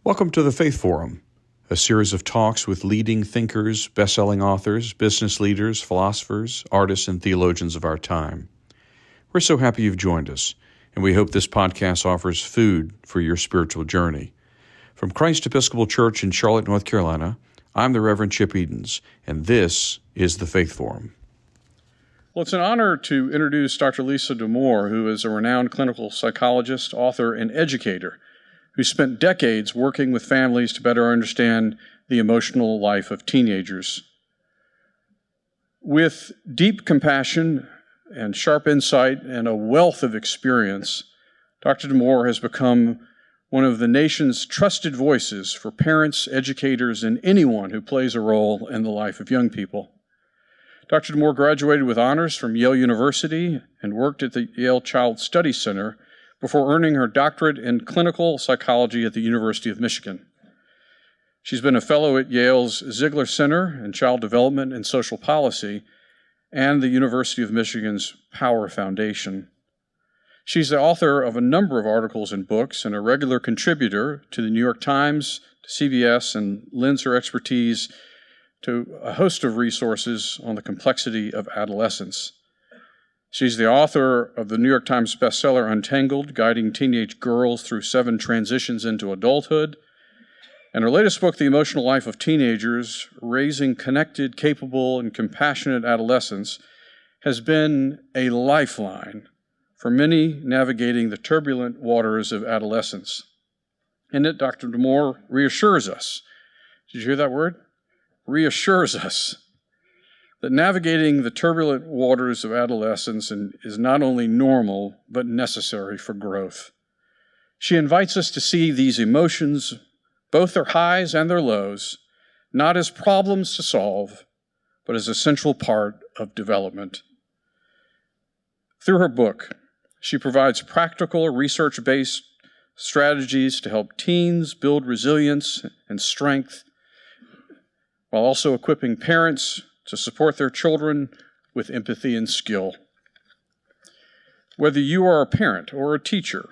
Welcome to the Faith Forum, a series of talks with leading thinkers, best-selling authors, business leaders, philosophers, artists, and theologians of our time. We're so happy you've joined us, and we hope this podcast offers food for your spiritual journey. From Christ Episcopal Church in Charlotte, North Carolina, I'm the Reverend Chip Edens, and this is the Faith Forum. Well, it's an honor to introduce Dr. Lisa Damour, who is a renowned clinical psychologist, author, and educator, who spent decades working with families to better understand the emotional life of teenagers. With deep compassion and sharp insight and a wealth of experience, Dr. Damour has become one of the nation's trusted voices for parents, educators, and anyone who plays a role in the life of young people. Dr. Damour graduated with honors from Yale University and worked at the Yale Child Study Center before earning her doctorate in clinical psychology at the University of Michigan. She's been a fellow at Yale's Ziegler Center in Child Development and Social Policy and the University of Michigan's Power Foundation. She's the author of a number of articles and books and a regular contributor to the New York Times, to CBS, and lends her expertise to a host of resources on the complexity of adolescence. She's the author of the New York Times bestseller Untangled, Guiding Teenage Girls Through 7 Transitions into Adulthood, and her latest book, The Emotional Life of Teenagers, Raising Connected, Capable, and Compassionate Adolescents, has been a lifeline for many navigating the turbulent waters of adolescence. In it, Dr. Damour reassures us. Did you hear that word? Reassures us that navigating the turbulent waters of adolescence is not only normal, but necessary for growth. She invites us to see these emotions, both their highs and their lows, not as problems to solve, but as a central part of development. Through her book, she provides practical, research-based strategies to help teens build resilience and strength, while also equipping parents to support their children with empathy and skill. Whether you are a parent or a teacher,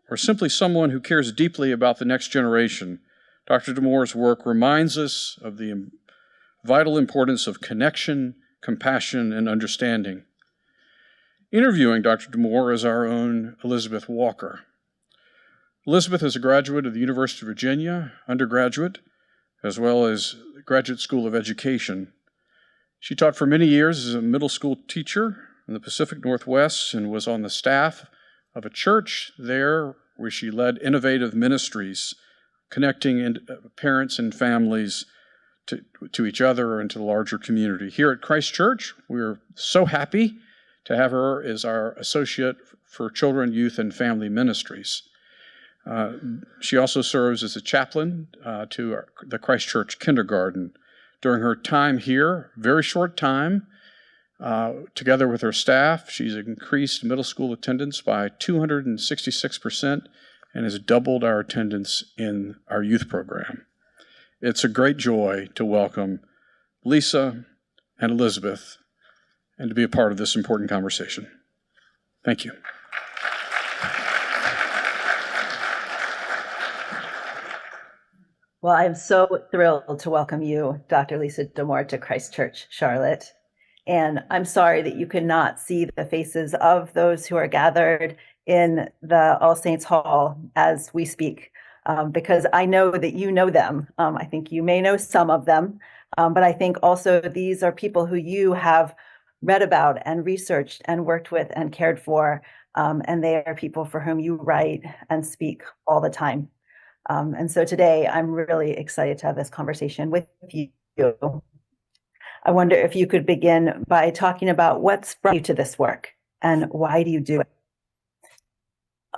or simply someone who cares deeply about the next generation, Dr. Damour's work reminds us of the vital importance of connection, compassion, and understanding. Interviewing Dr. Damour is our own Elizabeth Walker. Elizabeth is a graduate of the University of Virginia, undergraduate, as well as the Graduate School of Education. She taught for many years as a middle school teacher in the Pacific Northwest and was on the staff of a church there where she led innovative ministries, connecting parents and families to each other and to the larger community. Here at Christ Church, we're so happy to have her as our associate for children, youth, and family ministries. She also serves as a chaplain to the Christ Church Kindergarten. During her time here, very short time, together with her staff, she's increased middle school attendance by 266% and has doubled our attendance in our youth program. It's a great joy to welcome Lisa and Elizabeth and to be a part of this important conversation. Thank you. Well, I'm so thrilled to welcome you, Dr. Lisa Damour, to Christ Church, Charlotte. And I'm sorry that you could not see the faces of those who are gathered in the All Saints Hall as we speak, because I know that you know them. I think you may know some of them, but I think also these are people who you have read about and researched and worked with and cared for, and they are people for whom you write and speak all the time. And so today, I'm really excited to have this conversation with you. I wonder if you could begin by talking about what's brought you to this work and why do you do it?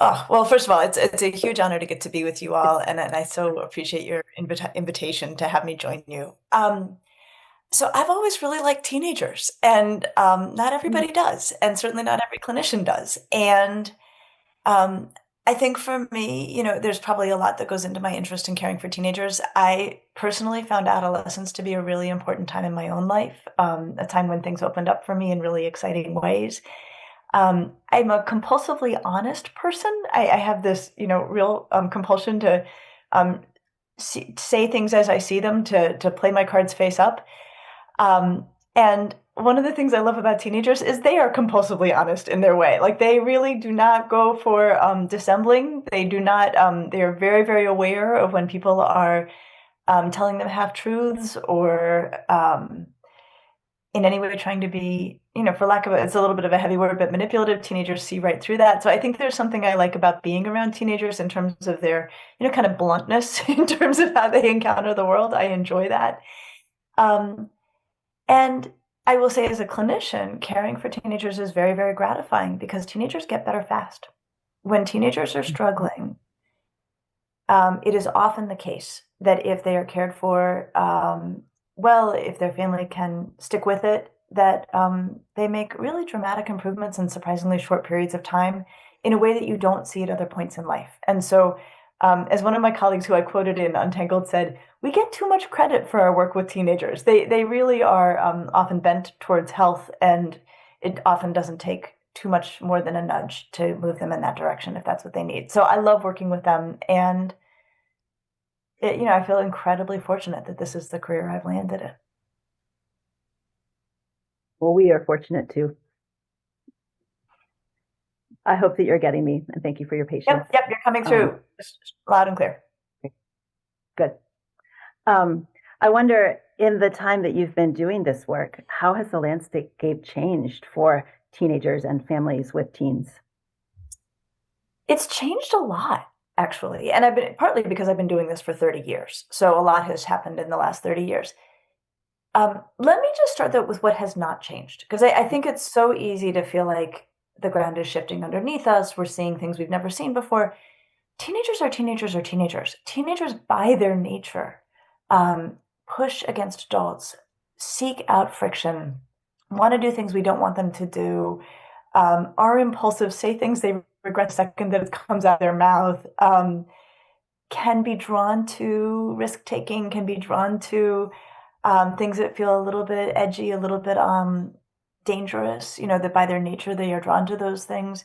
Oh, well, first of all, it's a huge honor to get to be with you all, and I so appreciate your invitation to have me join you. So I've always really liked teenagers, and not everybody does, and certainly not every clinician does. And I think for me, there's probably a lot that goes into my interest in caring for teenagers. I personally found adolescence to be a really important time in my own life, a time when things opened up for me in really exciting ways. I'm a compulsively honest person. I have this, real compulsion to say things as I see them, to play my cards face up. And one of the things I love about teenagers is they are compulsively honest in their way. Like, they really do not go for dissembling. They do not. They are very, very aware of when people are telling them half truths, or in any way trying to be, for lack of it's a little bit of a heavy word, but manipulative. Teenagers see right through that. So I think there's something I like about being around teenagers in terms of their, kind of bluntness in terms of how they encounter the world. I enjoy that. And I will say, as a clinician, caring for teenagers is very, very gratifying, because teenagers get better fast. When teenagers are struggling, it is often the case that if they are cared for well, if their family can stick with it, that they make really dramatic improvements in surprisingly short periods of time, in a way that you don't see at other points in life. And so, as one of my colleagues who I quoted in Untangled said, we get too much credit for our work with teenagers. They really are often bent towards health, and it often doesn't take too much more than a nudge to move them in that direction if that's what they need. So I love working with them, and I feel incredibly fortunate that this is the career I've landed in. Well, we are fortunate too. I hope that you're getting me, and thank you for your patience. Yep, you're coming through loud and clear. Good. I wonder, in the time that you've been doing this work, how has the landscape changed for teenagers and families with teens? It's changed a lot, actually. And partly because I've been doing this for 30 years. So a lot has happened in the last 30 years. Let me just start though with what has not changed, because I think it's so easy to feel like the ground is shifting underneath us. We're seeing things we've never seen before. Teenagers are teenagers are teenagers. Teenagers, by their nature, push against adults, seek out friction, want to do things we don't want them to do, are impulsive, say things they regret the second that it comes out of their mouth, can be drawn to risk-taking, can be drawn to things that feel a little bit edgy, a little bit dangerous, that by their nature they are drawn to those things.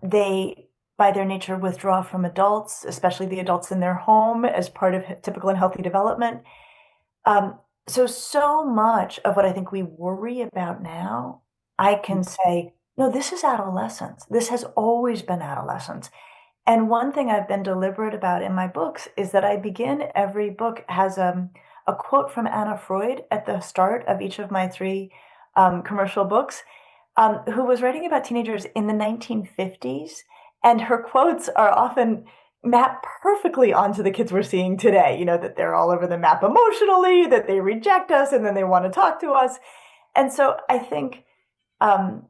They, by their nature, withdraw from adults, especially the adults in their home, as part of typical and healthy development. So much of what I think we worry about now, I can say, no, this is adolescence. This has always been adolescence. And one thing I've been deliberate about in my books is that I begin every book has a quote from Anna Freud at the start of each of my 3 commercial books, who was writing about teenagers in the 1950s. And her quotes are often mapped perfectly onto the kids we're seeing today, that they're all over the map emotionally, that they reject us, and then they want to talk to us. And so I think I'll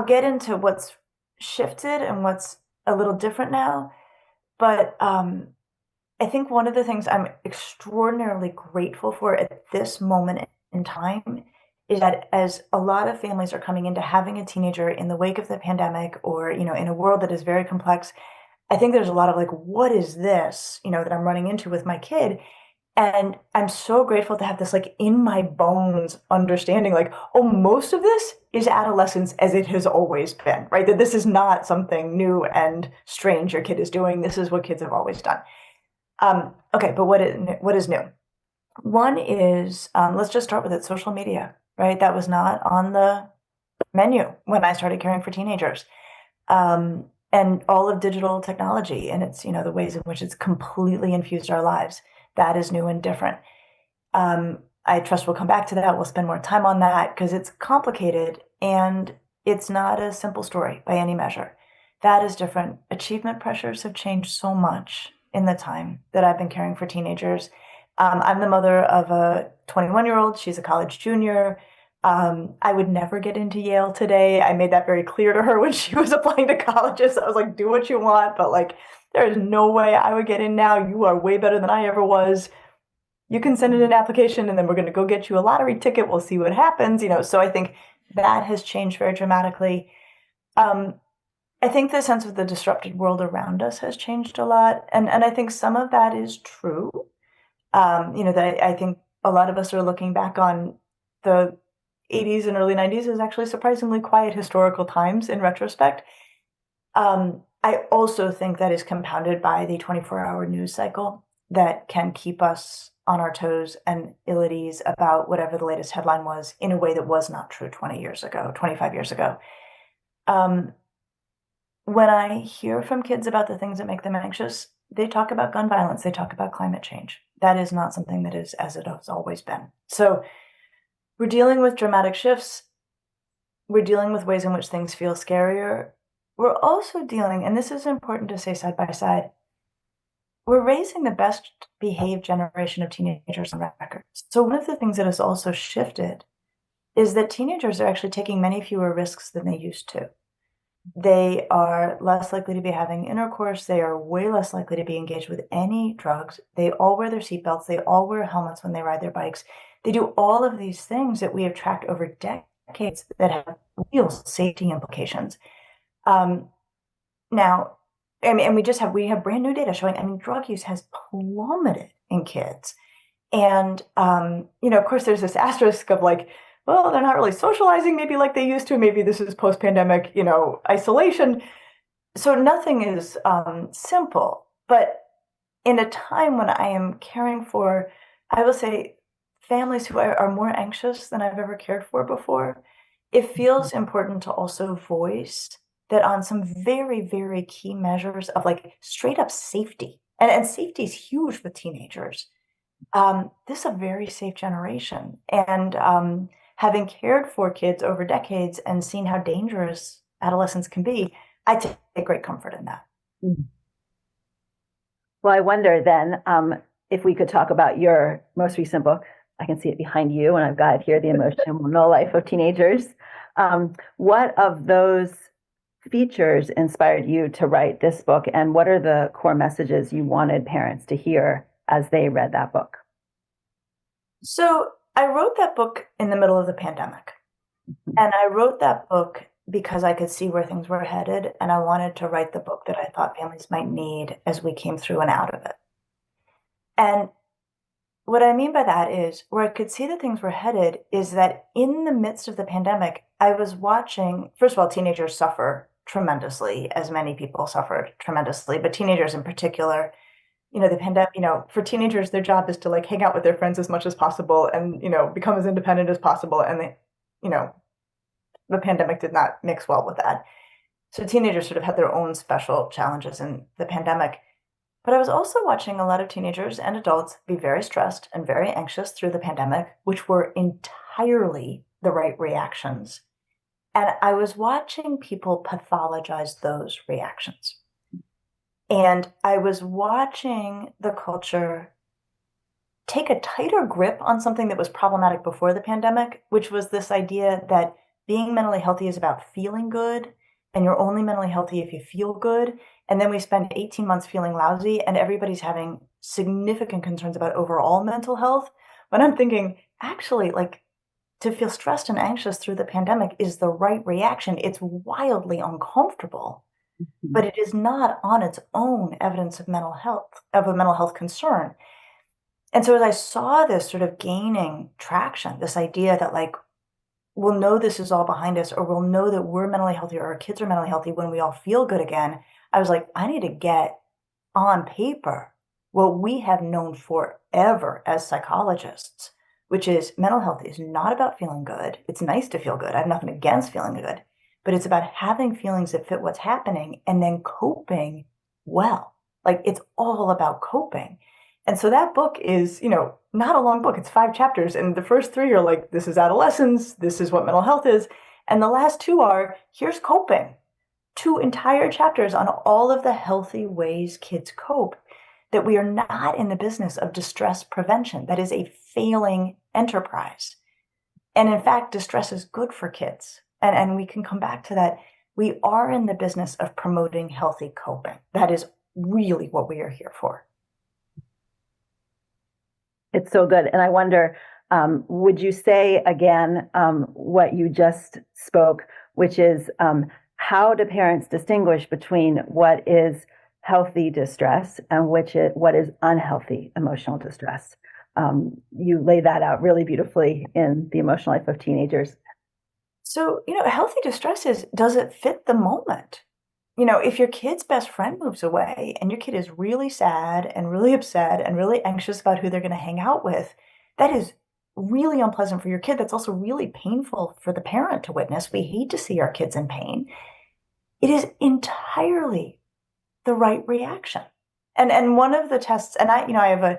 get into what's shifted and what's a little different now. But I think one of the things I'm extraordinarily grateful for at this moment in time is that, as a lot of families are coming into having a teenager in the wake of the pandemic, or, in a world that is very complex, I think there's a lot of like, what is this, that I'm running into with my kid? And I'm so grateful to have this like in my bones understanding, like, oh, most of this is adolescence as it has always been, right? That this is not something new and strange your kid is doing. This is what kids have always done. Okay, but what is new? One is, let's just start with it, social media, right? That was not on the menu when I started caring for teenagers. And all of digital technology, and it's, the ways in which it's completely infused our lives. That is new and different. I trust we'll come back to that. We'll spend more time on that, because it's complicated and it's not a simple story by any measure. That is different. Achievement pressures have changed so much in the time that I've been caring for teenagers. I'm the mother of a 21-year-old. She's a college junior. I would never get into Yale today. I made that very clear to her when she was applying to colleges. I was like, do what you want, but like, there is no way I would get in now. You are way better than I ever was. You can send in an application, and then we're going to go get you a lottery ticket. We'll see what happens. So I think that has changed very dramatically. I think the sense of the disrupted world around us has changed a lot. And I think some of that is true. That I think a lot of us are looking back on the 80s and early 90s as actually surprisingly quiet historical times in retrospect. I also think that is compounded by the 24-hour news cycle. that can keep us on our toes and ill at ease about whatever the latest headline was in a way that was not true 20 years ago, 25 years ago. When I hear from kids about the things that make them anxious, they talk about gun violence, they talk about climate change. That is not something that is as it has always been. So we're dealing with dramatic shifts. We're dealing with ways in which things feel scarier. We're also dealing, and this is important to say side by side, we're raising the best behaved generation of teenagers on record. So one of the things that has also shifted is that teenagers are actually taking many fewer risks than they used to. They are less likely to be having intercourse. They are way less likely to be engaged with any drugs. They all wear their seatbelts. They all wear helmets when they ride their bikes. They do all of these things that we have tracked over decades that have real safety implications. Now, and we have brand new data showing, drug use has plummeted in kids. And, of course, there's this asterisk of like, well, they're not really socializing maybe like they used to. Maybe this is post-pandemic, isolation. So nothing is simple. But in a time when I am caring for, I will say, families who are more anxious than I've ever cared for before, it feels important to also voice that on some very, very key measures of like straight up safety, and safety is huge with teenagers. This is a very safe generation. And having cared for kids over decades and seen how dangerous adolescents can be, I take great comfort in that. Well, I wonder then if we could talk about your most recent book. I can see it behind you, and I've got it here, The Emotional Life of Teenagers. What of those features inspired you to write this book, and what are the core messages you wanted parents to hear as they read that book? So I wrote that book in the middle of the pandemic. And I wrote that book because I could see where things were headed, and I wanted to write the book that I thought families might need as we came through and out of it. And what I mean by that is, where I could see that things were headed is that in the midst of the pandemic, I was watching, first of all, teenagers suffer tremendously, as many people suffered tremendously, but teenagers in particular. The pandemic, for teenagers, their job is to like hang out with their friends as much as possible and, become as independent as possible. And the pandemic did not mix well with that. So teenagers sort of had their own special challenges in the pandemic. But I was also watching a lot of teenagers and adults be very stressed and very anxious through the pandemic, which were entirely the right reactions. And I was watching people pathologize those reactions. And I was watching the culture take a tighter grip on something that was problematic before the pandemic, which was this idea that being mentally healthy is about feeling good, and you're only mentally healthy if you feel good. And then we spend 18 months feeling lousy, and everybody's having significant concerns about overall mental health. But I'm thinking, actually, like, to feel stressed and anxious through the pandemic is the right reaction. It's wildly uncomfortable. But it is not on its own evidence of mental health, of a mental health concern. And so as I saw this sort of gaining traction, this idea that like, we'll know this is all behind us, or we'll know that we're mentally healthy or our kids are mentally healthy when we all feel good again, I was like, I need to get on paper what we have known forever as psychologists, which is mental health is not about feeling good. It's nice to feel good. I have nothing against feeling good. But it's about having feelings that fit what's happening and then coping well. Like it's all about coping. And so that book is, not a long book. It's 5 chapters. And the first 3 are like, this is adolescence. This is what mental health is. And the last 2 are, here's coping. 2 entire chapters on all of the healthy ways kids cope, that we are not in the business of distress prevention. That is a failing enterprise. And in fact, distress is good for kids. And we can come back to that. We are in the business of promoting healthy coping. That is really what we are here for. It's so good. And I wonder, would you say again what you just spoke, which is how do parents distinguish between what is healthy distress and what is unhealthy emotional distress? You lay that out really beautifully in The Emotional Life of Teenagers. So, healthy distress is, does it fit the moment? if your kid's best friend moves away and your kid is really sad and really upset and really anxious about who they're going to hang out with, that is really unpleasant for your kid. That's also really painful for the parent to witness. We hate to see our kids in pain. It is entirely the right reaction. And one of the tests, and I have a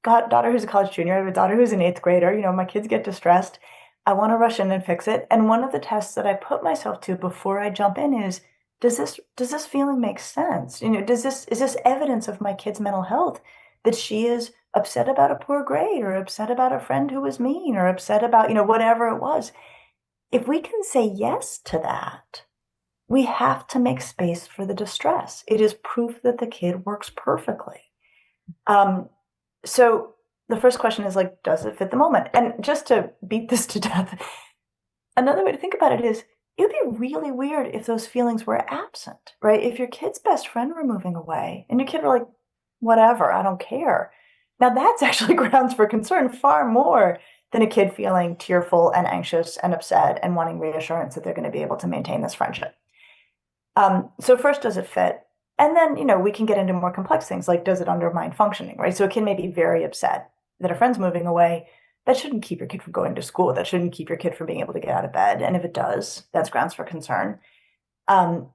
daughter who's a college junior, I have a daughter who's an eighth grader. My kids get distressed. I want to rush in and fix it. And one of the tests that I put myself to before I jump in is, does this feeling make sense? Is this evidence of my kid's mental health, that she is upset about a poor grade or upset about a friend who was mean or upset about, whatever it was? If we can say yes to that, we have to make space for the distress. It is proof that the kid works perfectly. So the first question is like, does it fit the moment? And just to beat this to death, another way to think about it is, it would be really weird if those feelings were absent, right? If your kid's best friend were moving away and your kid were like, whatever, I don't care. Now that's actually grounds for concern far more than a kid feeling tearful and anxious and upset and wanting reassurance that they're going to be able to maintain this friendship. So first, does it fit? And then, we can get into more complex things like, does it undermine functioning, right? So a kid may be very upset that a friend's moving away. That shouldn't keep your kid from going to school. That shouldn't keep your kid from being able to get out of bed. And if it does, that's grounds for concern. And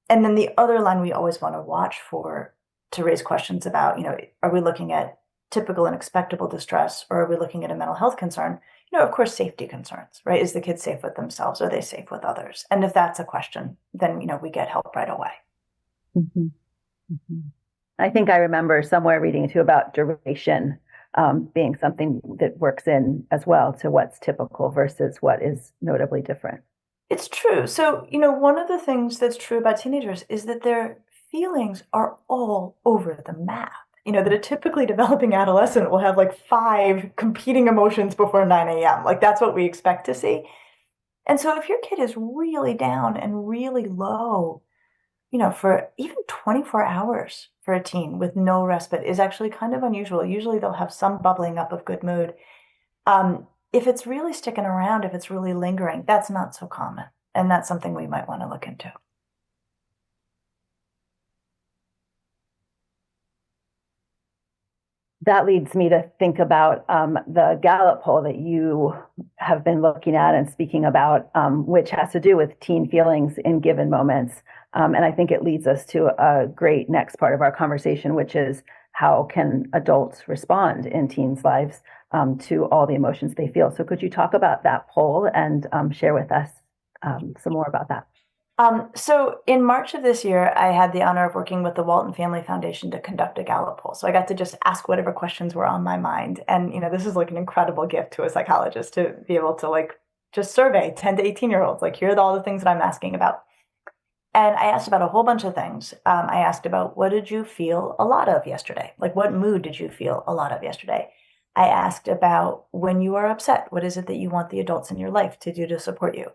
then the other line we always want to watch for to raise questions about, are we looking at typical and expectable distress, or are we looking at a mental health concern? Of course, safety concerns, right? Is the kid safe with themselves? Are they safe with others? And if that's a question, then, we get help right away. Mm-hmm. Mm-hmm. I think I remember somewhere reading too about duration being something that works in as well to what's typical versus what is notably different. It's true. So, one of the things that's true about teenagers is that their feelings are all over the map. That a typically developing adolescent will have like 5 competing emotions before 9 a.m. Like that's what we expect to see. And so if your kid is really down and really low, for even 24 hours for a teen with no respite is actually kind of unusual. Usually they'll have some bubbling up of good mood. If it's really sticking around, if it's really lingering, that's not so common. And that's something we might want to look into. That leads me to think about the Gallup poll that you have been looking at and speaking about, which has to do with teen feelings in given moments. And I think it leads us to a great next part of our conversation, which is how can adults respond in teens' lives to all the emotions they feel. So could you talk about that poll and share with us some more about that? So in March of this year, I had the honor of working with the Walton Family Foundation to conduct a Gallup poll. So I got to just ask whatever questions were on my mind. And, this is like an incredible gift to a psychologist to be able to like just survey 10 to 18-year-olds. Like, here are all the things that I'm asking about. And I asked about a whole bunch of things. I asked about, what did you feel a lot of yesterday? Like, what mood did you feel a lot of yesterday? I asked about, when you are upset, what is it that you want the adults in your life to do to support you?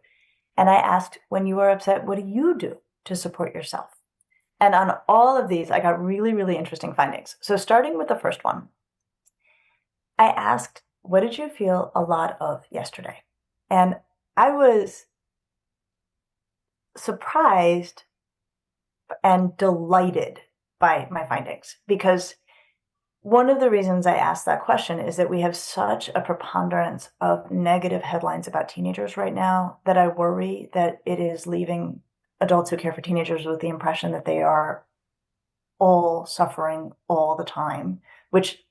And I asked, when you are upset, what do you do to support yourself? And on all of these, I got really, really interesting findings. So starting with the first one, I asked, what did you feel a lot of yesterday? And I was surprised and delighted by my findings, because one of the reasons I asked that question is that we have such a preponderance of negative headlines about teenagers right now that I worry that it is leaving adults who care for teenagers with the impression that they are all suffering all the time, which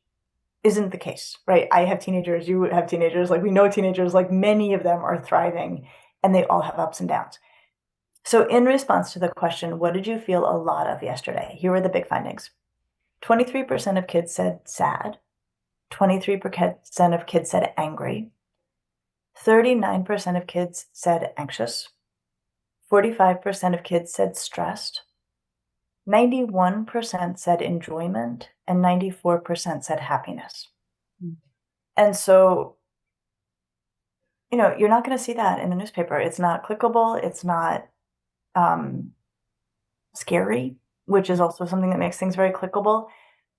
isn't the case, right? I have teenagers, you have teenagers, like we know teenagers, like many of them are thriving and they all have ups and downs. So in response to the question, what did you feel a lot of yesterday? Here are the big findings. 23% of kids said sad. 23% of kids said angry. 39% of kids said anxious. 45% of kids said stressed. 91% said enjoyment. And 94% said happiness. Mm. And so, you're not going to see that in the newspaper. It's not clickable. It's not scary, which is also something that makes things very clickable.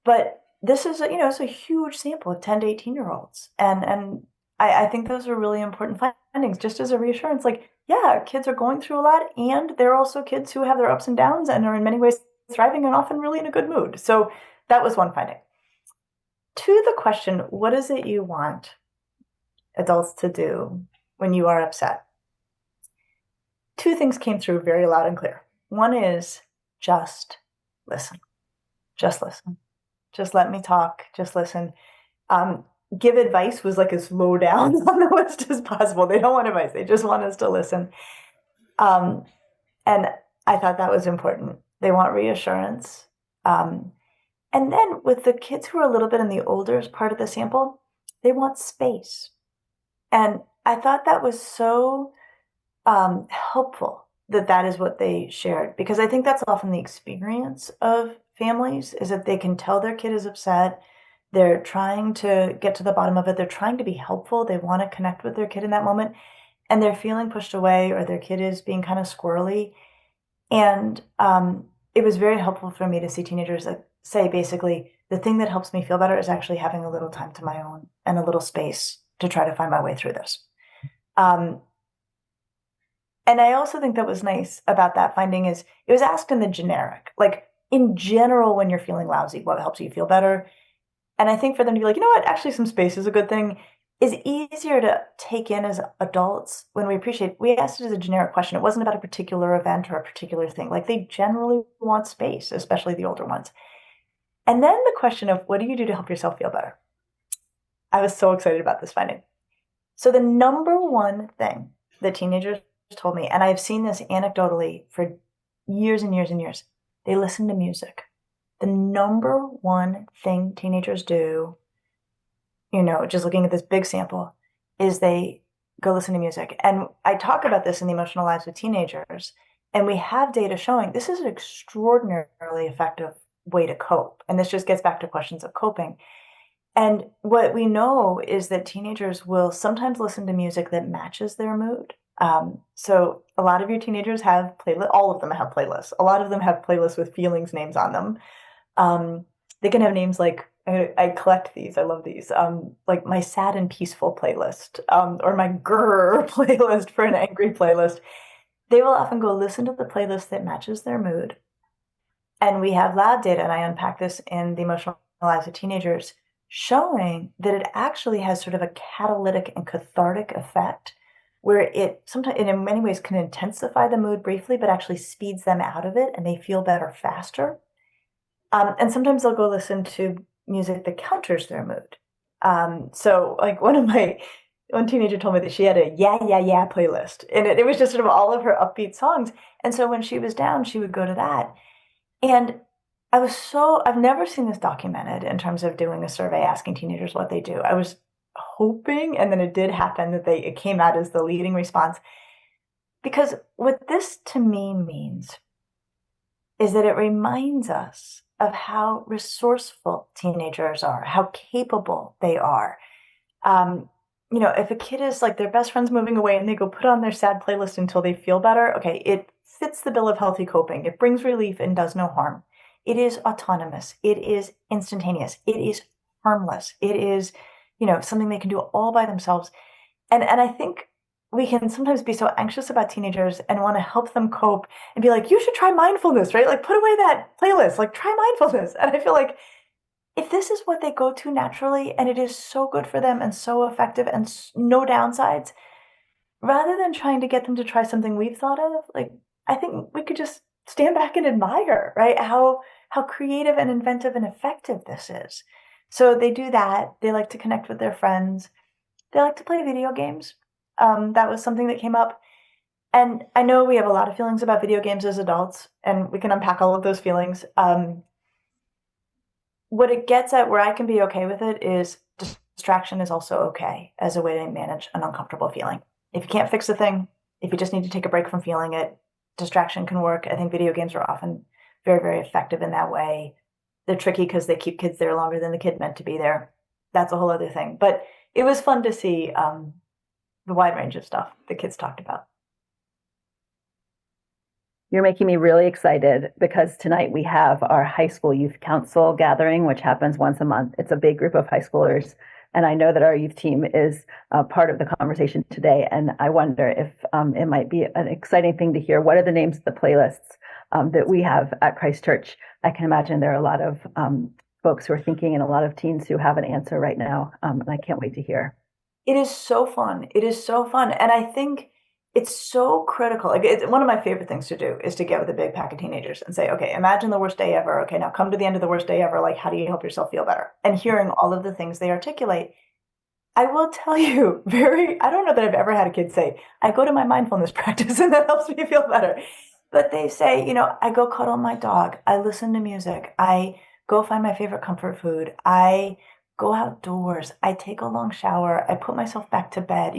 But this is, it's a huge sample of 10 to 18-year-olds. And I think those are really important findings, just as a reassurance. Like, yeah, kids are going through a lot, and there are also kids who have their ups and downs and are in many ways thriving and often really in a good mood. So that was one finding. To the question, what is it you want adults to do when you are upset? Two things came through very loud and clear. One is just listen. Just listen. Just let me talk. Just listen. Give advice was like as low down on the list as possible. They don't want advice. They just want us to listen. And I thought that was important. They want reassurance. And then with the kids who are a little bit in the older part of the sample, they want space. And I thought that was so helpful that is what they shared, because I think that's often the experience of families, is that they can tell their kid is upset. They're trying to get to the bottom of it. They're trying to be helpful. They want to connect with their kid in that moment, and they're feeling pushed away, or their kid is being kind of squirrely. And it was very helpful for me to see teenagers say, basically, the thing that helps me feel better is actually having a little time to my own and a little space to try to find my way through this. And I also think that was nice about that finding is it was asked in the generic, like in general, when you're feeling lousy, what helps you feel better? And I think for them to be like, you know what, actually some space is a good thing, is easier to take in as adults when we asked it as a generic question. It wasn't about a particular event or a particular thing. Like they generally want space, especially the older ones. And then the question of what do you do to help yourself feel better? I was so excited about this finding. So the number one thing that teenagers told me, and I've seen this anecdotally for years and years and years, they listen to music. The number one thing teenagers do, just looking at this big sample, is they go listen to music. And I talk about this in the Emotional Lives of Teenagers, and we have data showing this is an extraordinarily effective way to cope. And this just gets back to questions of coping. And what we know is that teenagers will sometimes listen to music that matches their mood. So a lot of your teenagers have playlists. All of them have playlists. A lot of them have playlists with feelings names on them. They can have names like, I collect these. I love these. Like my sad and peaceful playlist, or my grrr playlist for an angry playlist. They will often go listen to the playlist that matches their mood. And we have lab data, and I unpack this in the Emotional Lives of Teenagers, showing that it actually has sort of a catalytic and cathartic effect, where it sometimes, in many ways, can intensify the mood briefly, but actually speeds them out of it, and they feel better faster. And sometimes they'll go listen to music that counters their mood. So like one teenager told me that she had a yeah, yeah, yeah playlist, and it was just sort of all of her upbeat songs. And so when she was down, she would go to that. And I've never seen this documented in terms of doing a survey asking teenagers what they do. I was hoping, and then it did happen, that it came out as the leading response. Because what this to me means is that it reminds us of how resourceful teenagers are, how capable they are. If a kid is like their best friend's moving away and they go put on their sad playlist until they feel better, okay, it fits the bill of healthy coping. It brings relief and does no harm. It is autonomous. It is instantaneous. It is harmless. It is, something they can do all by themselves. And I think we can sometimes be so anxious about teenagers and want to help them cope and be like, you should try mindfulness, right? Like put away that playlist, like try mindfulness. And I feel like if this is what they go to naturally and it is so good for them and so effective and no downsides, rather than trying to get them to try something we've thought of, like I think we could just stand back and admire, right? How creative and inventive and effective this is. So they do that. They like to connect with their friends. They like to play video games. That was something that came up. And I know we have a lot of feelings about video games as adults, and we can unpack all of those feelings. What it gets at, where I can be okay with it, is distraction is also okay as a way to manage an uncomfortable feeling. If you can't fix the thing, if you just need to take a break from feeling it, distraction can work. I think video games are often very, very effective in that way. They're tricky because they keep kids there longer than the kid meant to be there. That's a whole other thing. But it was fun to see the wide range of stuff the kids talked about. You're making me really excited because tonight we have our high school youth council gathering, which happens once a month. It's a big group of high schoolers And I know that our youth team is part of the conversation today. And I wonder if it might be an exciting thing to hear. What are the names of the playlists that we have at Christ Church? I can imagine there are a lot of folks who are thinking and a lot of teens who have an answer right now. And I can't wait to hear. It is so fun. It is so fun. And I think it's so critical. Like, one of my favorite things to do is to get with a big pack of teenagers and say, okay, imagine the worst day ever. Okay, now come to the end of the worst day ever. Like, how do you help yourself feel better? And hearing all of the things they articulate, I will tell you, I don't know that I've ever had a kid say, I go to my mindfulness practice and that helps me feel better. But they say, I go cuddle my dog. I listen to music. I go find my favorite comfort food. I go outdoors. I take a long shower. I put myself back to bed.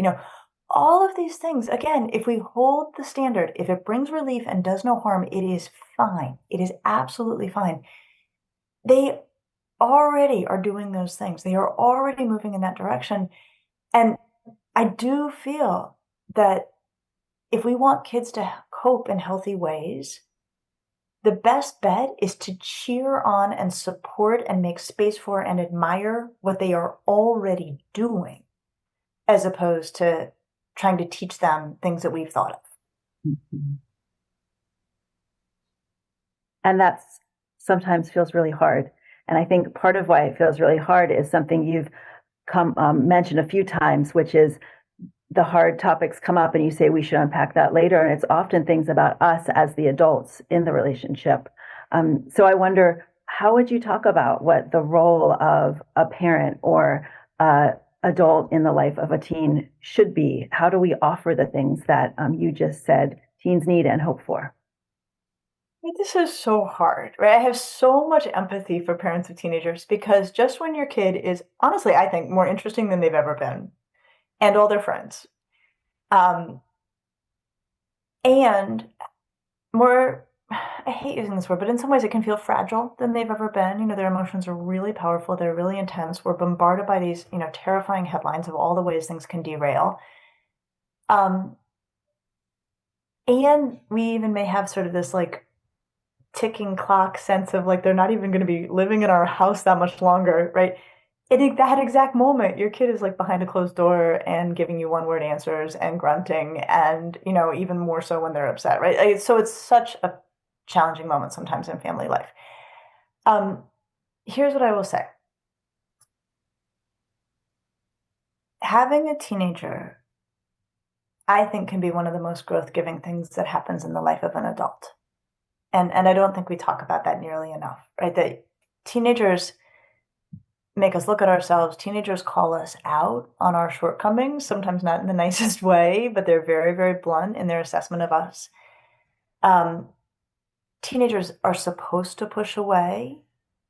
All of these things, again, if we hold the standard, if it brings relief and does no harm, it is fine. It is absolutely fine. They already are doing those things. They are already moving in that direction. And I do feel that if we want kids to cope in healthy ways, the best bet is to cheer on and support and make space for and admire what they are already doing, as opposed to trying to teach them things that we've thought of. Mm-hmm. And that sometimes feels really hard. And I think part of why it feels really hard is something you've mentioned a few times, which is the hard topics come up and you say we should unpack that later. And it's often things about us as the adults in the relationship. So I wonder, how would you talk about what the role of a parent or adult in the life of a teen should be? How do we offer the things that you just said teens need and hope for? This is so hard, right? I have so much empathy for parents of teenagers because just when your kid is, honestly, I think more interesting than they've ever been, and all their friends, and more, I hate using this word, but in some ways it can feel fragile than they've ever been. Their emotions are really powerful. They're really intense. We're bombarded by these, terrifying headlines of all the ways things can derail. And we even may have sort of this ticking clock sense of they're not even going to be living in our house that much longer, right? In that exact moment, your kid is behind a closed door and giving you one-word answers and grunting, and even more so when they're upset, right? So it's such a challenging moment sometimes in family life. Here's what I will say. Having a teenager, I think, can be one of the most growth-giving things that happens in the life of an adult. And I don't think we talk about that nearly enough, right? That teenagers make us look at ourselves. Teenagers call us out on our shortcomings, sometimes not in the nicest way, but they're very, very blunt in their assessment of us. Teenagers are supposed to push away,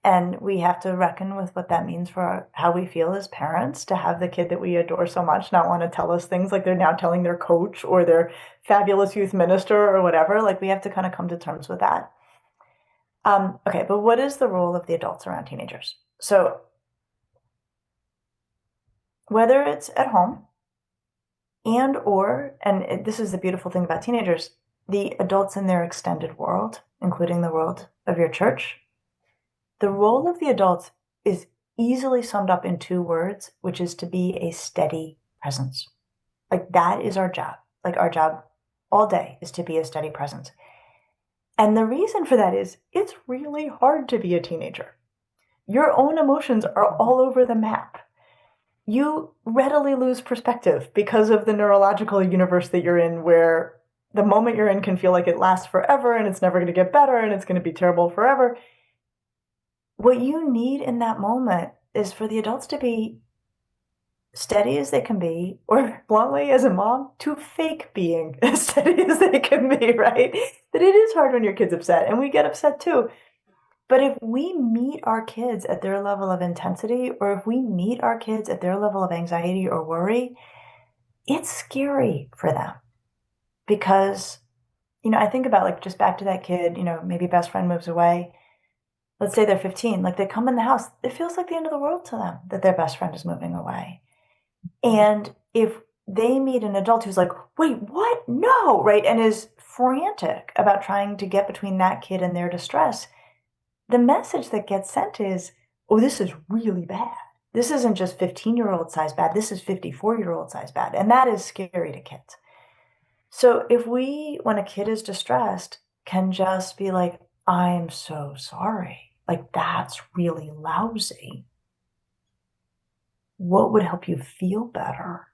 and we have to reckon with what that means for how we feel as parents, to have the kid that we adore so much not want to tell us things like they're now telling their coach or their fabulous youth minister or whatever. We have to kind of come to terms with that. Okay, but what is the role of the adults around teenagers? So whether it's at home and this is the beautiful thing about teenagers, the adults in their extended world, including the world of your church, the role of the adults is easily summed up in 2 words, which is to be a steady presence. That is our job. Our job all day is to be a steady presence. And the reason for that is it's really hard to be a teenager. Your own emotions are all over the map. You readily lose perspective because of the neurological universe that you're in, where the moment you're in can feel like it lasts forever and it's never going to get better and it's going to be terrible forever. What you need in that moment is for the adults to be steady as they can be, or bluntly, as a mom, to fake being as steady as they can be, right? That it is hard when your kid's upset, and we get upset too. But if we meet our kids at their level of intensity, or if we meet our kids at their level of anxiety or worry, it's scary for them. Because, I think about just back to that kid, maybe best friend moves away. Let's say they're 15, they come in the house, it feels like the end of the world to them that their best friend is moving away. And if they meet an adult who's wait, what? No, right? And is frantic about trying to get between that kid and their distress, the message that gets sent is, oh, this is really bad. This isn't just 15-year-old size bad. This is 54-year-old size bad. And that is scary to kids. So if we, when a kid is distressed, can just be like, I'm so sorry. Like, that's really lousy. What would help you feel better?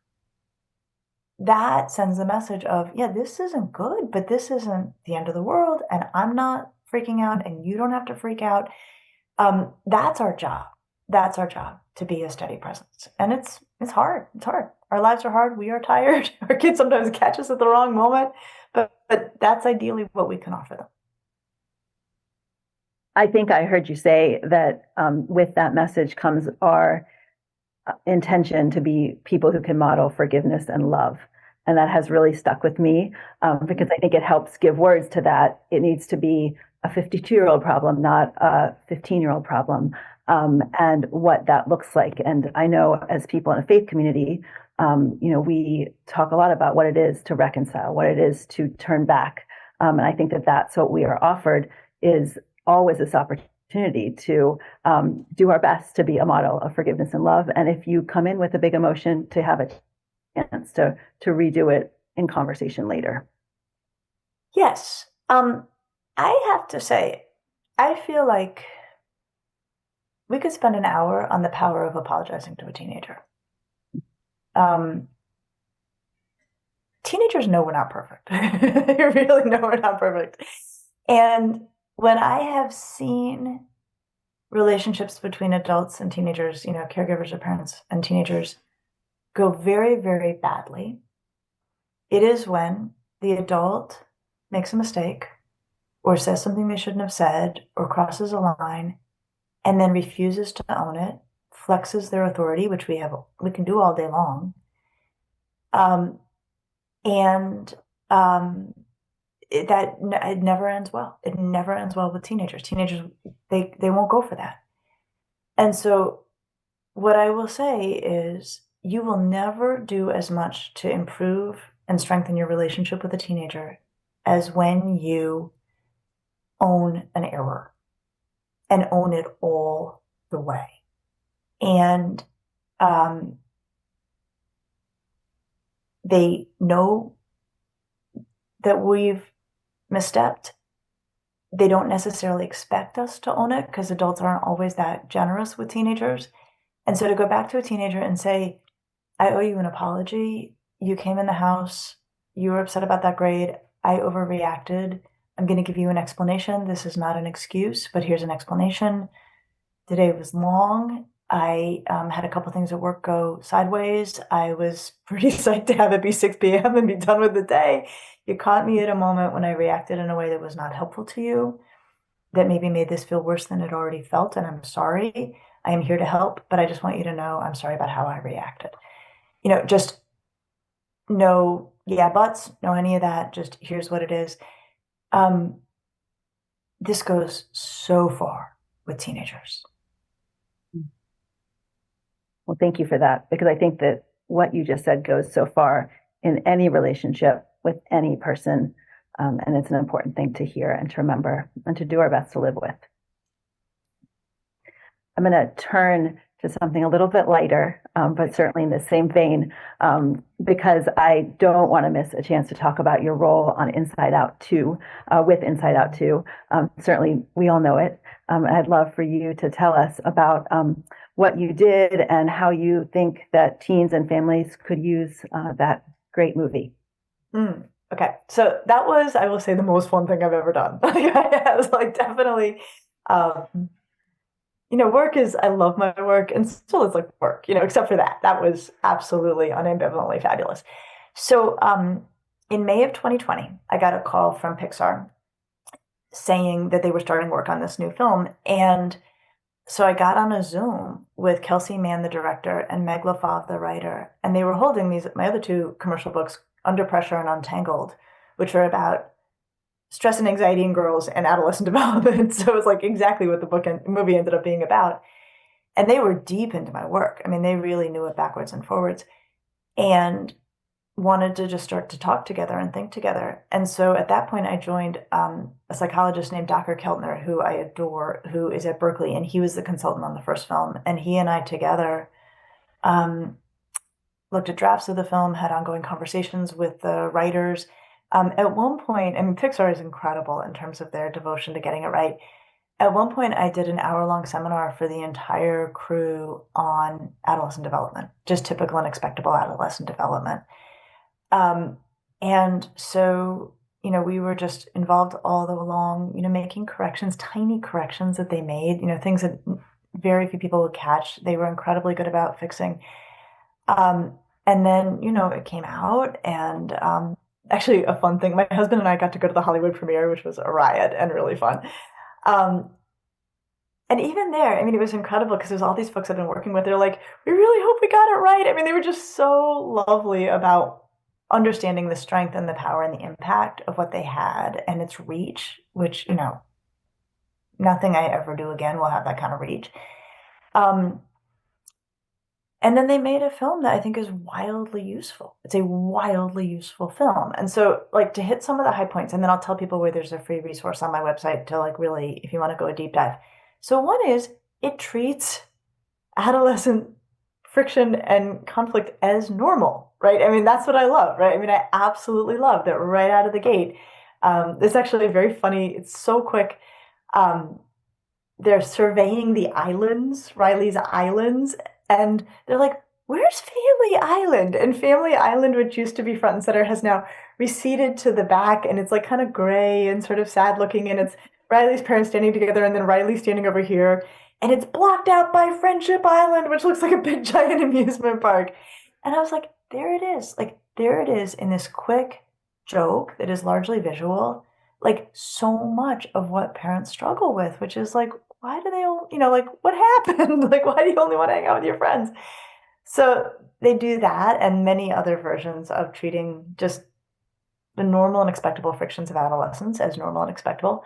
That sends a message of, yeah, this isn't good, but this isn't the end of the world. And I'm not freaking out and you don't have to freak out. That's our job. That's our job, to be a steady presence. And it's hard. It's hard. Our lives are hard. We are tired. Our kids sometimes catch us at the wrong moment, but that's ideally what we can offer them. I think I heard you say that with that message comes our intention to be people who can model forgiveness and love. And that has really stuck with me because I think it helps give words to that. It needs to be a 52-year-old problem, not a 15-year-old problem, and what that looks like. And I know as people in a faith community, we talk a lot about what it is to reconcile, what it is to turn back. And I think that that's what we are offered is always this opportunity to do our best to be a model of forgiveness and love. And if you come in with a big emotion, to have a chance to redo it in conversation later. Yes. I have to say, I feel like we could spend an hour on the power of apologizing to a teenager. Teenagers know we're not perfect. They really know we're not perfect. And when I have seen relationships between adults and teenagers, caregivers or parents and teenagers, go very, very badly, it is when the adult makes a mistake or says something they shouldn't have said or crosses a line and then refuses to own it, flexes their authority, which we can do all day long. It never ends well. It never ends well with teenagers. Teenagers, they won't go for that. And so what I will say is you will never do as much to improve and strengthen your relationship with a teenager as when you own an error and own it all the way. And they know that we've misstepped. They don't necessarily expect us to own it because adults aren't always that generous with teenagers. And so to go back to a teenager and say, I owe you an apology. You came in the house. You were upset about that grade. I overreacted. I'm going to give you an explanation. This is not an excuse, but here's an explanation. The day was long. I had a couple things at work go sideways. I was pretty psyched to have it be 6 p.m. and be done with the day. You caught me at a moment when I reacted in a way that was not helpful to you, that maybe made this feel worse than it already felt, and I'm sorry. I am here to help, but I just want you to know I'm sorry about how I reacted. Just no yeah buts, no any of that. Just here's what it is. This goes so far with teenagers. Well, thank you for that, because I think that what you just said goes so far in any relationship with any person. And it's an important thing to hear and to remember and to do our best to live with. I'm going to turn to something a little bit lighter, but certainly in the same vein, because I don't want to miss a chance to talk about your role on Inside Out 2, with Inside Out 2. Certainly, we all know it. I'd love for you to tell us about what you did and how you think that teens and families could use that great movie. Okay, so that was, I will say, the most fun thing I've ever done. I was definitely, work is, I love my work, and still it's like work, except for that. That was absolutely unambivalently fabulous. So in May of 2020, I got a call from Pixar saying that they were starting work on this new film. And so I got on a Zoom with Kelsey Mann, the director, and Meg LaFave, the writer, and they were holding my other two commercial books, Under Pressure and Untangled, which are about stress and anxiety in girls and adolescent development. So it was exactly what the book and movie ended up being about. And they were deep into my work. I mean, they really knew it backwards and forwards. And wanted to just start to talk together and think together. And so at that point, I joined a psychologist named Dr. Keltner, who I adore, who is at Berkeley, and he was the consultant on the first film. And he and I together looked at drafts of the film, had ongoing conversations with the writers. At one point, I mean, Pixar is incredible in terms of their devotion to getting it right. At one point, I did an hour-long seminar for the entire crew on adolescent development, just typical and expectable adolescent development. And so, we were just involved all the along, making corrections, tiny corrections that they made, things that very few people would catch. They were incredibly good about fixing. And then, it came out, and actually a fun thing, my husband and I got to go to the Hollywood premiere, which was a riot and really fun. And even there, I mean, it was incredible because there's all these folks I've been working with. They're like, we really hope we got it right. I mean, they were just so lovely about understanding the strength and the power and the impact of what they had and its reach, which, nothing I ever do again will have that kind of reach. And then they made a film that I think is wildly useful. It's a wildly useful film. And so, like, to hit some of the high points, and then I'll tell people where there's a free resource on my website to, like, really, if you want to go a deep dive. So one is it treats adolescent friction and conflict as normal, right? I mean, that's what I love, right? I mean, I absolutely love that right out of the gate. It's actually very funny. It's so quick. They're surveying the islands, Riley's islands, and they're like, where's Family Island? And Family Island, which used to be front and center, has now receded to the back, and it's like kind of gray and sort of sad looking, and it's Riley's parents standing together and then Riley standing over here, and it's blocked out by Friendship Island, which looks like a big giant amusement park. And I was like, there it is. Like, there it is in this quick joke that is largely visual, like so much of what parents struggle with, which is like, why do they all, like, what happened? Like, why do you only want to hang out with your friends? So they do that and many other versions of treating just the normal and expectable frictions of adolescence as normal and expectable.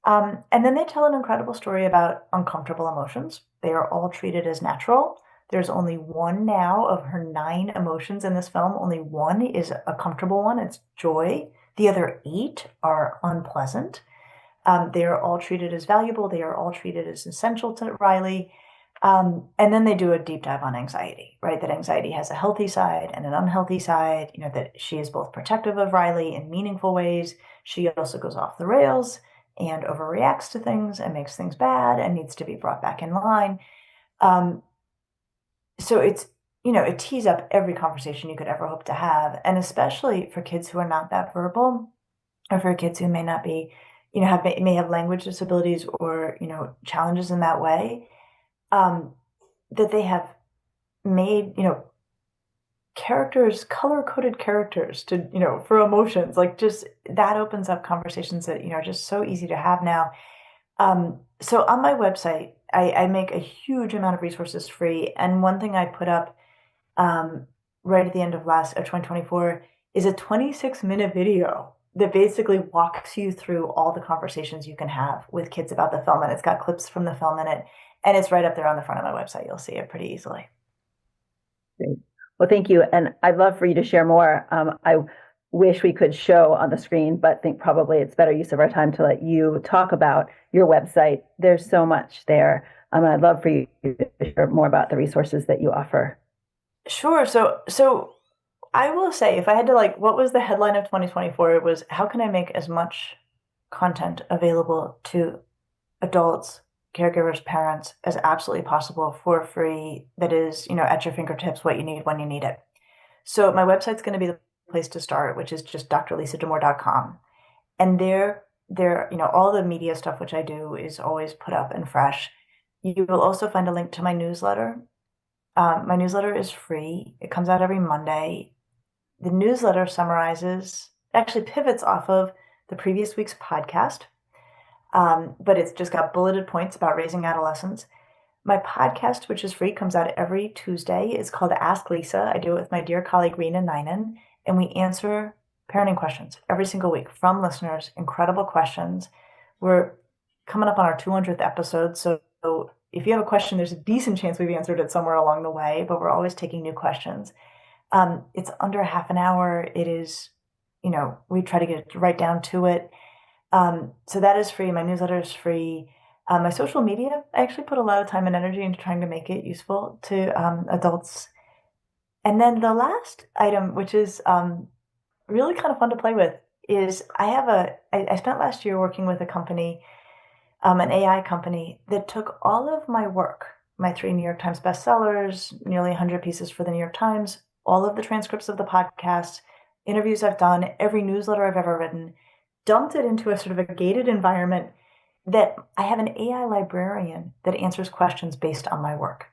And then they tell an incredible story about uncomfortable emotions. They are all treated as natural. There's only one now of her 9 emotions in this film. Only one is a comfortable one. It's joy. The other 8 are unpleasant. They are all treated as valuable. They are all treated as essential to Riley. And then they do a deep dive on anxiety, right? That anxiety has a healthy side and an unhealthy side, that she is both protective of Riley in meaningful ways. She also goes off the rails and overreacts to things and makes things bad and needs to be brought back in line. So it's, it tees up every conversation you could ever hope to have. And especially for kids who are not that verbal, or for kids who may not be, may have language disabilities or, challenges in that way, that they have made, characters, color-coded characters to, for emotions, like just that opens up conversations that, are just so easy to have now. So on my website, I make a huge amount of resources free. And one thing I put up right at the end of 2024 is a 26-minute video that basically walks you through all the conversations you can have with kids about the film. And it's got clips from the film in it. And it's right up there on the front of my website. You'll see it pretty easily. Great. Well, thank you. And I'd love for you to share more. I wish we could show on the screen, but think probably it's better use of our time to let you talk about your website. There's so much there. And I'd love for you to share more about the resources that you offer. Sure. So I will say, if I had to, what was the headline of 2024? It was, how can I make as much content available to adults, caregivers, parents as absolutely possible for free, that is, at your fingertips, what you need when you need it. So my website's going to be the place to start, which is just drlisadamour.com. And there, all the media stuff which I do is always put up and fresh. You will also find a link to my newsletter. My newsletter is free. It comes out every Monday. The newsletter actually pivots off of the previous week's podcast. But it's just got bulleted points about raising adolescents. My podcast, which is free, comes out every Tuesday. It's called Ask Lisa. I do it with my dear colleague, Rena Ninan, and we answer parenting questions every single week from listeners, incredible questions. We're coming up on our 200th episode, so if you have a question, there's a decent chance we've answered it somewhere along the way, but we're always taking new questions. It's under half an hour. It is, we try to get right down to it. So that is free. My newsletter is free. My social media, I actually put a lot of time and energy into trying to make it useful to adults. And then the last item, which is really kind of fun to play with, is I spent last year working with a company, an AI company that took all of my work, my 3 New York Times bestsellers, nearly 100 pieces for the New York Times, all of the transcripts of the podcast, interviews I've done, every newsletter I've ever written, dumped it into a sort of a gated environment that I have an AI librarian that answers questions based on my work.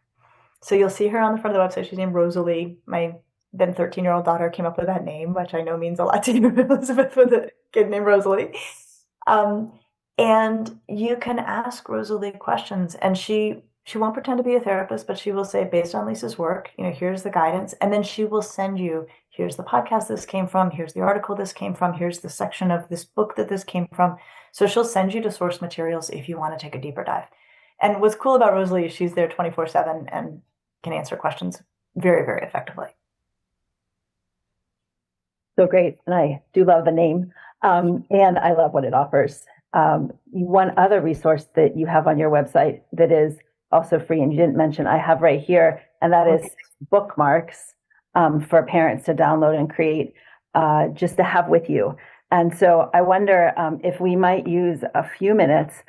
So you'll see her on the front of the website. She's named Rosalie. My then 13-year-old daughter came up with that name, which I know means a lot to you, Elizabeth, with a kid named Rosalie. And you can ask Rosalie questions, and she won't pretend to be a therapist, but she will say, based on Lisa's work, here's the guidance. And then she will send you, here's the podcast this came from, here's the article this came from, here's the section of this book that this came from. So she'll send you to source materials if you want to take a deeper dive. And what's cool about Rosalie is she's there 24/7 and can answer questions very, very effectively. So great. And I do love the name. And I love what it offers. One other resource that you have on your website that is also free, and you didn't mention, I have right here, and that is bookmarks for parents to download and create just to have with you. And so I wonder if we might use a few minutes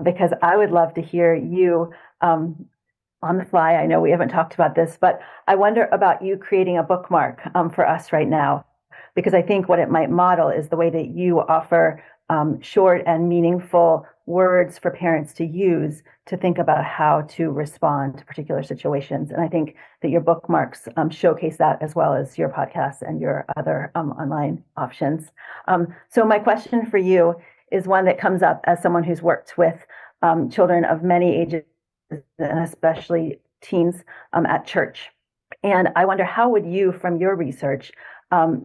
because I would love to hear you on the fly. I know we haven't talked about this, but I wonder about you creating a bookmark for us right now, because I think what it might model is the way that you offer short and meaningful words for parents to use to think about how to respond to particular situations. And I think that your bookmarks showcase that, as well as your podcasts and your other online options. So my question for you is one that comes up as someone who's worked with children of many ages, and especially teens at church. And I wonder, how would you, from your research,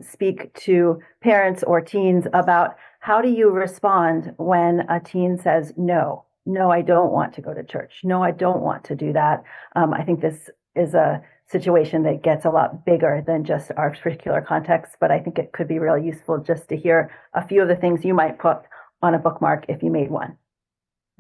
speak to parents or teens about how do you respond when a teen says, no, I don't want to go to church. No, I don't want to do that. I think this is a situation that gets a lot bigger than just our particular context, but I think it could be really useful just to hear a few of the things you might put on a bookmark if you made one.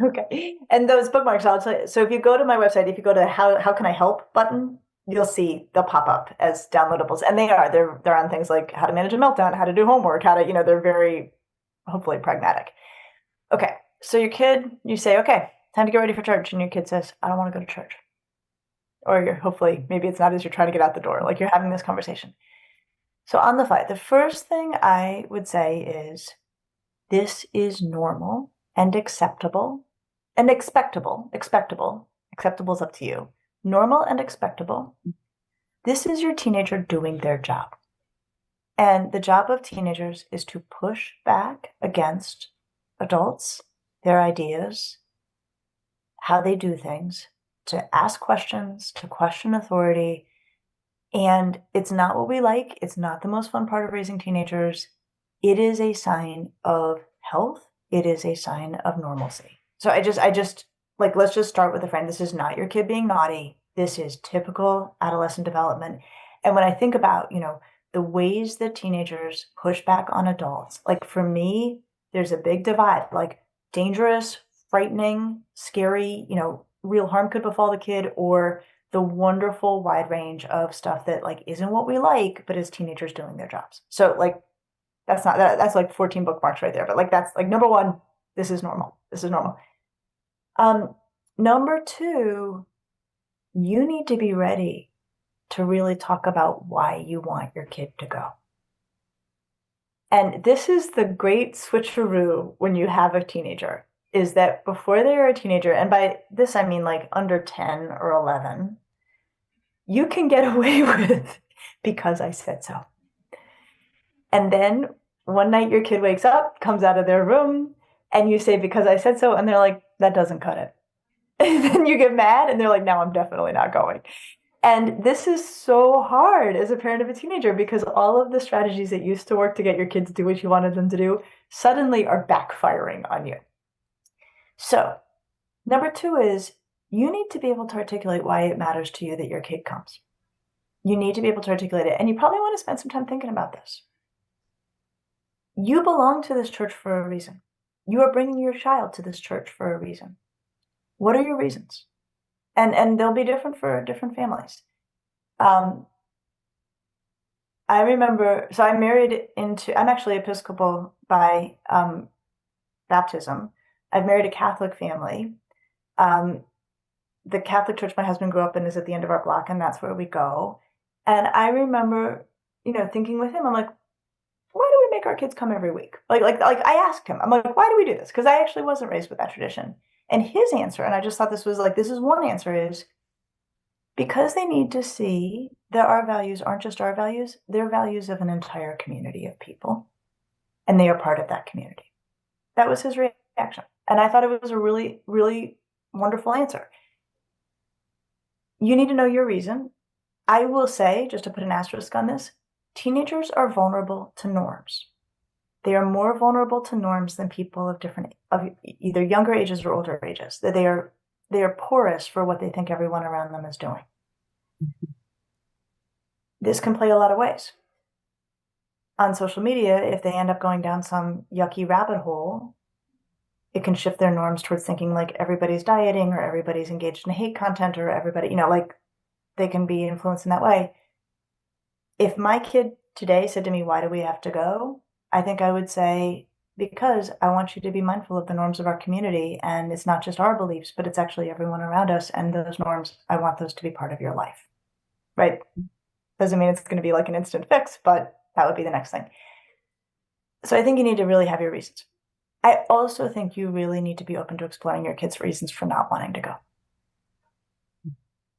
Okay. And those bookmarks, I'll tell you. So if you go to my website, if you go to how can I help button, you'll see they'll pop up as downloadables. And they're on things like how to manage a meltdown, how to do homework, they're very, hopefully, pragmatic. Okay. So your kid, you say, okay, time to get ready for church. And your kid says, I don't want to go to church. Or hopefully, maybe it's not as you're trying to get out the door, like you're having this conversation. So on the fly, the first thing I would say is, this is normal and acceptable and expectable. Expectable is up to you. Normal and expectable. This is your teenager doing their job. And the job of teenagers is to push back against adults, their ideas, how they do things, to ask questions, to question authority. And it's not what we like. It's not the most fun part of raising teenagers. It is a sign of health. It is a sign of normalcy. So I just let's just start with a frame. This is not your kid being naughty. This is typical adolescent development. And when I think about, the ways that teenagers push back on adults, like for me, there's a big divide, like dangerous, frightening, scary, real harm could befall the kid, or the wonderful wide range of stuff that isn't what we like, but is teenagers doing their jobs. So that's like 14 bookmarks right there. But that's number one, this is normal. This is normal. Number two, you need to be ready to really talk about why you want your kid to go. And this is the great switcheroo when you have a teenager, is that before they're a teenager, and by this I mean under 10 or 11, you can get away with because I said so. And then one night your kid wakes up, comes out of their room, and you say, because I said so, and they're like, that doesn't cut it. And then you get mad, and they're like, no, I'm definitely not going. And this is so hard as a parent of a teenager, because all of the strategies that used to work to get your kids to do what you wanted them to do suddenly are backfiring on you. So number two is, you need to be able to articulate why it matters to you that your kid comes. You need to be able to articulate it. And you probably want to spend some time thinking about this. You belong to this church for a reason. You are bringing your child to this church for a reason. What are your reasons? And they'll be different for different families. I remember, so I'm actually Episcopal by baptism. I've married a Catholic family. The Catholic church my husband grew up in is at the end of our block, and that's where we go. And I remember, thinking with him, I'm like, why do we make our kids come every week? Like I asked him, I'm like, why do we do this? Because I actually wasn't raised with that tradition. And his answer, and I just thought this is one answer, is because they need to see that our values aren't just our values, they're values of an entire community of people. And they are part of that community. That was his reaction. And I thought it was a really, really wonderful answer. You need to know your reason. I will say, just to put an asterisk on this, teenagers are vulnerable to norms. They are more vulnerable to norms than people of either younger ages or older ages. That they are porous for what they think everyone around them is doing. This can play a lot of ways. On social media, if they end up going down some yucky rabbit hole, it can shift their norms towards thinking like everybody's dieting or everybody's engaged in hate content or everybody, they can be influenced in that way. If my kid today said to me, why do we have to go? I think I would say, because I want you to be mindful of the norms of our community. And it's not just our beliefs, but it's actually everyone around us. And those norms, I want those to be part of your life. Right? Doesn't mean it's going to be like an instant fix, but that would be the next thing. So I think you need to really have your reasons. I also think you really need to be open to exploring your kids' reasons for not wanting to go.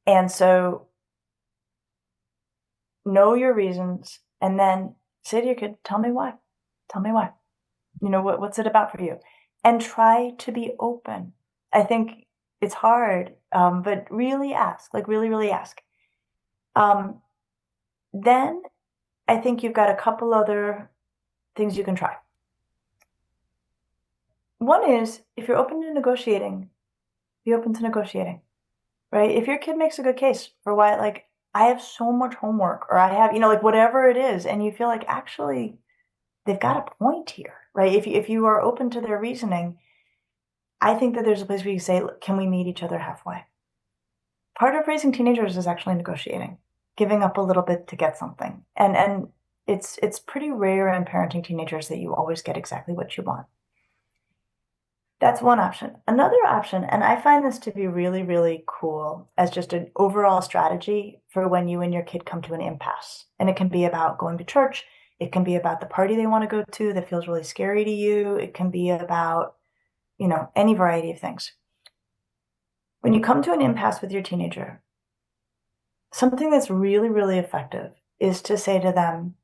And so know your reasons and then say to your kid, tell me why. Tell me why. What's it about for you? And try to be open. I think it's hard, but really ask, really, really ask. Then I think you've got a couple other things you can try. One is, if you're open to negotiating, be open to negotiating, right? If your kid makes a good case for why, I have so much homework, or I have, whatever it is, and you feel like actually they've got a point here, right? If you are open to their reasoning, I think that there's a place where you say, can we meet each other halfway? Part of raising teenagers is actually negotiating, giving up a little bit to get something. And it's pretty rare in parenting teenagers that you always get exactly what you want. That's one option. Another option, and I find this to be really, really cool as just an overall strategy for when you and your kid come to an impasse. And it can be about going to church. It can be about the party they want to go to that feels really scary to you. It can be about, any variety of things. When you come to an impasse with your teenager, something that's really, really effective is to say to them,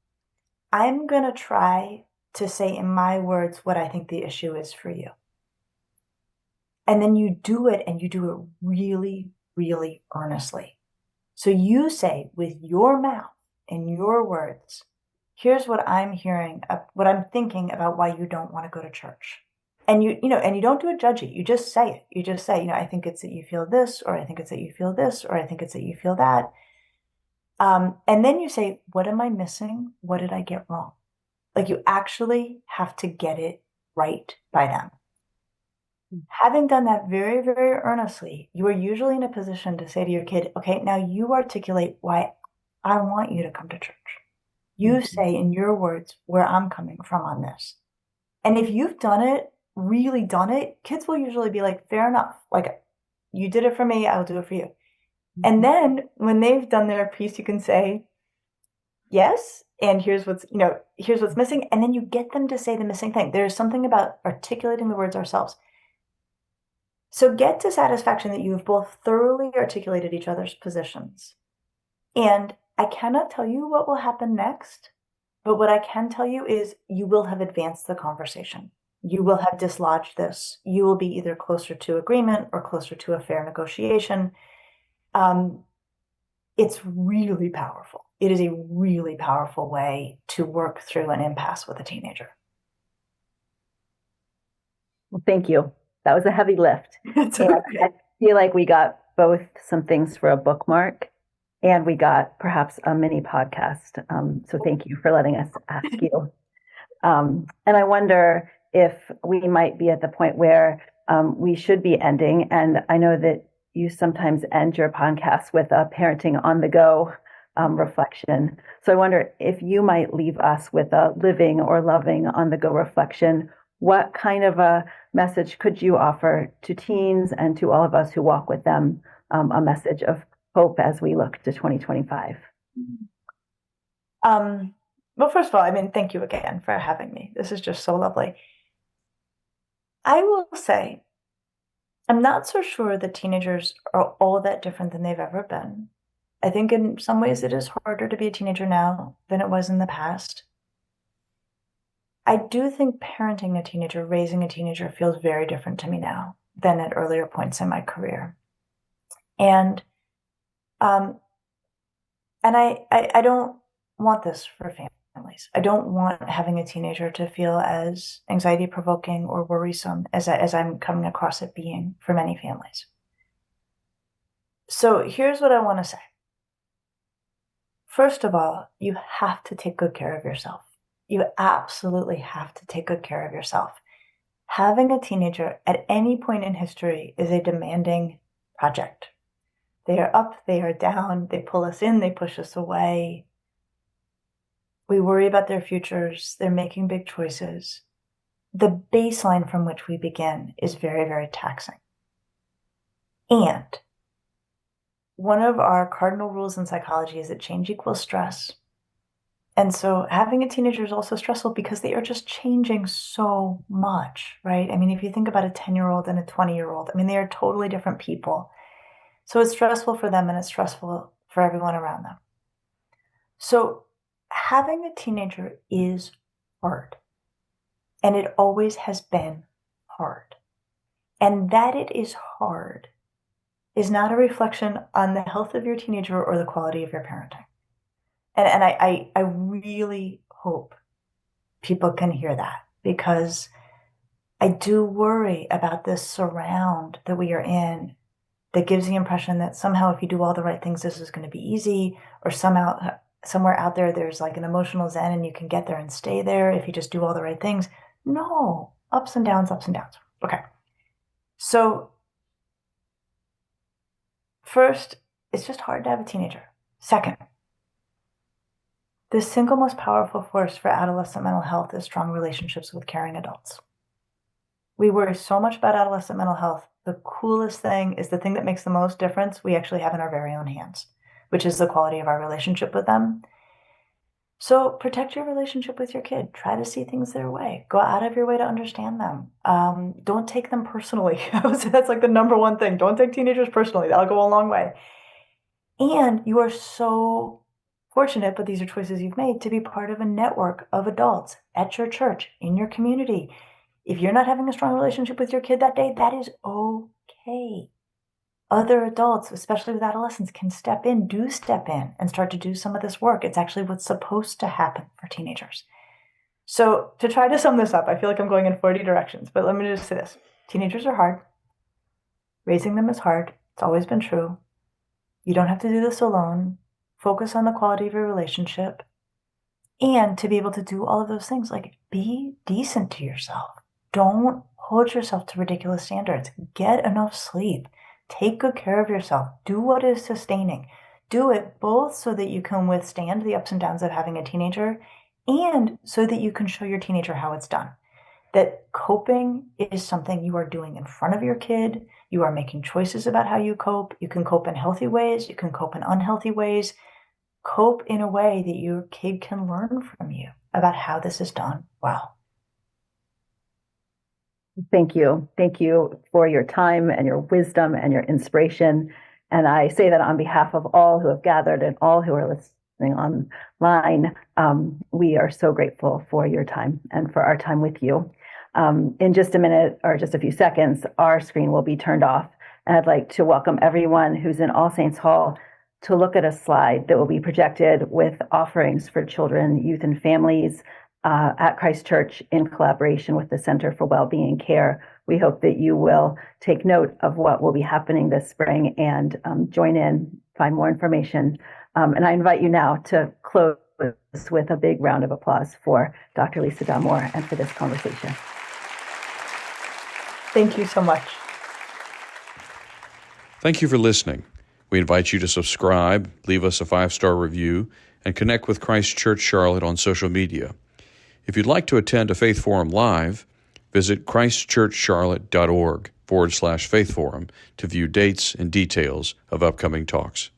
I'm going to try to say in my words what I think the issue is for you. And then you do it, and you do it really, really earnestly. So you say with your mouth and your words, here's what I'm hearing, what I'm thinking about why you don't want to go to church. And you don't do it judgy. You just say it. You just say, I think it's that you feel this, or I think it's that you feel this, or I think it's that you feel that. And then you say, what am I missing? What did I get wrong? You actually have to get it right by them. Having done that very, very earnestly, you are usually in a position to say to your kid, okay, now you articulate why I want you to come to church. You say in your words where I'm coming from on this. And if you've done it, really done it, kids will usually be like, fair enough. You did it for me, I'll do it for you. And then when they've done their piece, you can say, yes, and here's what's missing. And then you get them to say the missing thing. There's something about articulating the words ourselves. So get to satisfaction that you've both thoroughly articulated each other's positions. And I cannot tell you what will happen next, but what I can tell you is you will have advanced the conversation. You will have dislodged this. You will be either closer to agreement or closer to a fair negotiation. It's really powerful. It is a really powerful way to work through an impasse with a teenager. Well, thank you. That was a heavy lift. Okay. I feel like we got both some things for a bookmark And we got perhaps a mini podcast. So thank you for letting us ask you. And I wonder if we might be at the point where we should be ending. And I know that you sometimes end your podcast with a parenting on the go reflection. So I wonder if you might leave us with a living or loving on the go reflection. What kind of a message could you offer to teens and to all of us who walk with them, a message of hope as we look to 2025? Well, first of all, I mean, thank you again for having me. This is just so lovely. I will say, I'm not so sure that teenagers are all that different than they've ever been. I think in some ways it is harder to be a teenager now than it was in the past. I do think parenting a teenager, raising a teenager feels very different to me now than at earlier points in my career. And I don't want this for families. I don't want having a teenager to feel as anxiety provoking or worrisome as I'm coming across it being for many families. So here's what I want to say. First of all, you have to take good care of yourself. You absolutely have to take good care of yourself. Having a teenager at any point in history is a demanding project. They are up, they are down, they pull us in, they push us away. We worry about their futures, they're making big choices. The baseline from which we begin is very, very taxing. And one of our cardinal rules in psychology is that change equals stress. And so having a teenager is also stressful because they are just changing so much, right? I mean, if you think about a 10-year-old and a 20-year-old, I mean, they are totally different people. So it's stressful for them and it's stressful for everyone around them. So having a teenager is hard. And it always has been hard. And that it is hard is not a reflection on the health of your teenager or the quality of your parenting. And I really hope people can hear that, because I do worry about this surround that we are in that gives the impression that somehow if you do all the right things, this is going to be easy, or somehow somewhere out there there's like an emotional zen and you can get there and stay there if you just do all the right things. No, ups and downs, ups and downs. Okay. So first, it's just hard to have a teenager. Second, the single most powerful force for adolescent mental health is strong relationships with caring adults. We worry so much about adolescent mental health. The coolest thing is the thing that makes the most difference we actually have in our very own hands, which is the quality of our relationship with them. So protect your relationship with your kid. Try to see things their way. Go out of your way to understand them. Don't take them personally. That's like the number one thing. Don't take teenagers personally. That'll go a long way. And you are so fortunate, but these are choices you've made, to be part of a network of adults at your church, in your community. If you're not having a strong relationship with your kid that day, that is okay. Other adults, especially with adolescents, can step in and start to do some of this work. It's actually what's supposed to happen for teenagers. So to try to sum this up, I feel like I'm going in 40 directions, but let me just say this. Teenagers are hard. Raising them is hard. It's always been true. You don't have to do this alone. Focus on the quality of your relationship. And to be able to do all of those things, like be decent to yourself. Don't hold yourself to ridiculous standards. Get enough sleep. Take good care of yourself. Do what is sustaining. Do it both so that you can withstand the ups and downs of having a teenager and so that you can show your teenager how it's done. That coping is something you are doing in front of your kid. You are making choices about how you cope. You can cope in healthy ways. You can cope in unhealthy ways. Cope in a way that your kid can learn from you about how this is done well. Thank you. Thank you for your time and your wisdom and your inspiration. And I say that on behalf of all who have gathered and all who are listening online. We are so grateful for your time and for our time with you. In just a minute or just a few seconds, our screen will be turned off. And I'd like to welcome everyone who's in All Saints Hall to look at a slide that will be projected with offerings for children, youth, and families at Christ Church in collaboration with the Center for Wellbeing Care. We hope that you will take note of what will be happening this spring and join in find more information. And I invite you now to close with a big round of applause for Dr. Lisa Damour and for this conversation. Thank you so much. Thank you for listening. We invite you to subscribe, leave us a 5-star review, and connect with Christ Church Charlotte on social media. If you'd like to attend a Faith Forum live, visit christchurchcharlotte.org/Faith Forum to view dates and details of upcoming talks.